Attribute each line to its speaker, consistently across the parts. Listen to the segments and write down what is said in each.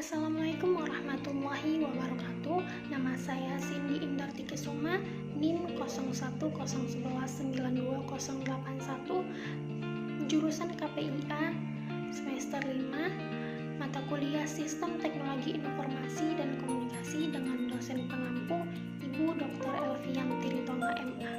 Speaker 1: Assalamualaikum warahmatullahi wabarakatuh. Nama saya Cindy Indarti Kesuma, NIM 0111912081, jurusan KPIA, semester 5, mata kuliah Sistem Teknologi Informasi dan Komunikasi dengan dosen pengampu Ibu Dr. Elvianti Ritonga MA.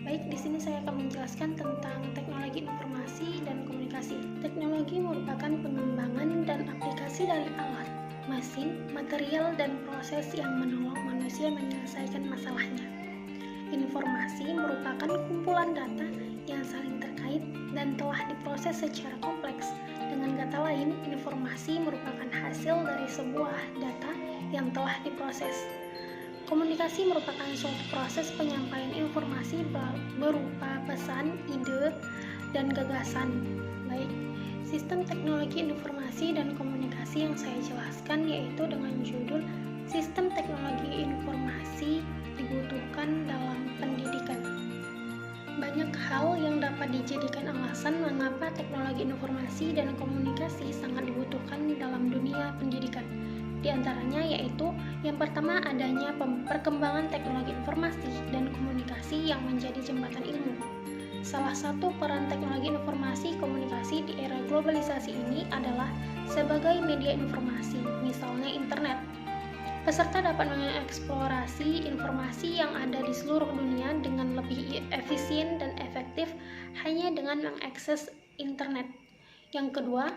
Speaker 1: Baik, di sini saya akan menjelaskan tentang teknologi informasi dan komunikasi. Teknologi merupakan pengembangan dan aplikasi dari alat, mesin, material, dan proses yang menolong manusia menyelesaikan masalahnya. Informasi merupakan kumpulan data yang saling terkait dan telah diproses secara kompleks. Dengan kata lain, informasi merupakan hasil dari sebuah data yang telah diproses. Komunikasi merupakan suatu proses penyampaian informasi berupa pesan, ide, dan gagasan. Baik, sistem teknologi informasi dan komunikasi yang saya jelaskan yaitu dengan judul Sistem Teknologi Informasi dibutuhkan dalam pendidikan. Banyak hal yang dapat dijadikan alasan mengapa teknologi informasi dan komunikasi sangat dibutuhkan dalam dunia pendidikan. Di antaranya yaitu yang pertama adanya perkembangan teknologi informasi dan komunikasi yang menjadi jembatan ilmu. Salah satu peran teknologi informasi komunikasi di era globalisasi ini adalah sebagai media informasi, misalnya internet. Peserta dapat mengeksplorasi informasi yang ada di seluruh dunia dengan lebih efisien dan efektif hanya dengan mengakses internet. Yang kedua,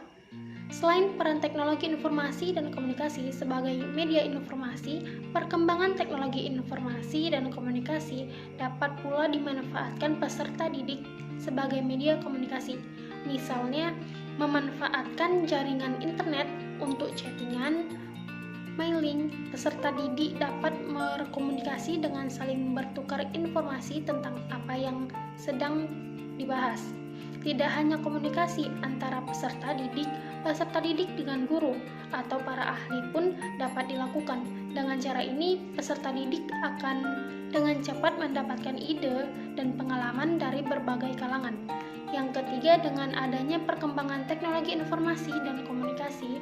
Speaker 1: selain peran teknologi informasi dan komunikasi sebagai media informasi, perkembangan teknologi informasi dan komunikasi dapat pula dimanfaatkan peserta didik sebagai media komunikasi. Misalnya, memanfaatkan jaringan internet untuk chattingan, mailing. Peserta didik dapat berkomunikasi dengan saling bertukar informasi tentang apa yang sedang dibahas. Tidak hanya komunikasi antara peserta didik dengan guru atau para ahli pun dapat dilakukan. Dengan cara ini, peserta didik akan dengan cepat mendapatkan ide dan pengalaman dari berbagai kalangan. Yang ketiga, dengan adanya perkembangan teknologi informasi dan komunikasi,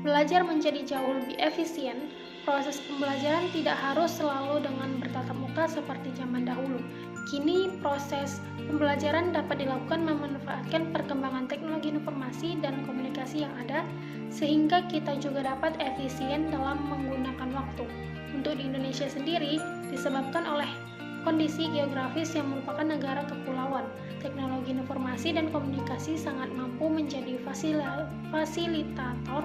Speaker 1: belajar menjadi jauh lebih efisien. Proses pembelajaran tidak harus selalu dengan bertatap muka seperti zaman dahulu. Kini proses pembelajaran dapat dilakukan memanfaatkan perkembangan teknologi informasi dan komunikasi yang ada, sehingga kita juga dapat efisien dalam menggunakan waktu. Untuk di Indonesia sendiri, disebabkan oleh kondisi geografis yang merupakan negara kepulauan, teknologi informasi dan komunikasi sangat mampu menjadi fasilitator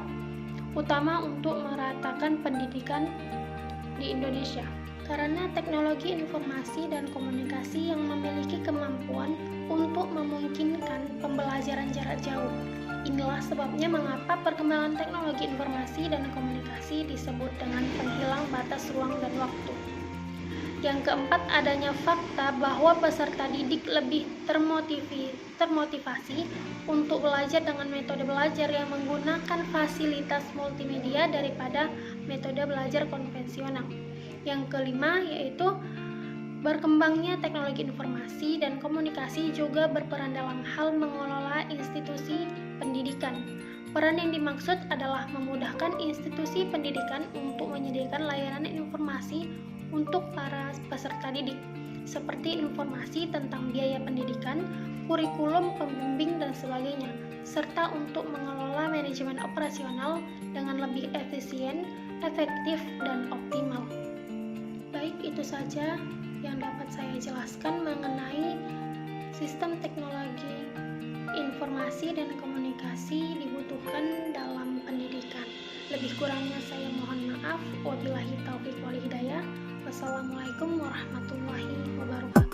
Speaker 1: utama untuk meratakan pendidikan di Indonesia. Karena teknologi informasi dan komunikasi yang memiliki kemampuan untuk memungkinkan pembelajaran jarak jauh. Inilah sebabnya mengapa perkembangan teknologi informasi dan komunikasi disebut dengan penghilang batas ruang dan waktu. Yang keempat, adanya fakta bahwa peserta didik lebih termotivasi untuk belajar dengan metode belajar yang menggunakan fasilitas multimedia daripada metode belajar konvensional. Yang kelima yaitu berkembangnya teknologi informasi dan komunikasi juga berperan dalam hal mengelola institusi pendidikan. Peran yang dimaksud adalah memudahkan institusi pendidikan untuk menyediakan layanan informasi untuk para peserta didik, seperti informasi tentang biaya pendidikan, kurikulum, pembimbing, dan sebagainya, serta untuk mengelola manajemen operasional dengan lebih efisien, efektif, dan optimal. Baik, itu saja yang dapat saya jelaskan mengenai sistem teknologi informasi dan komunikasi dibutuhkan dalam pendidikan. Lebih kurangnya saya mohon maaf. Wabillahi taufiq wal hidayah. Wassalamualaikum warahmatullahi wabarakatuh.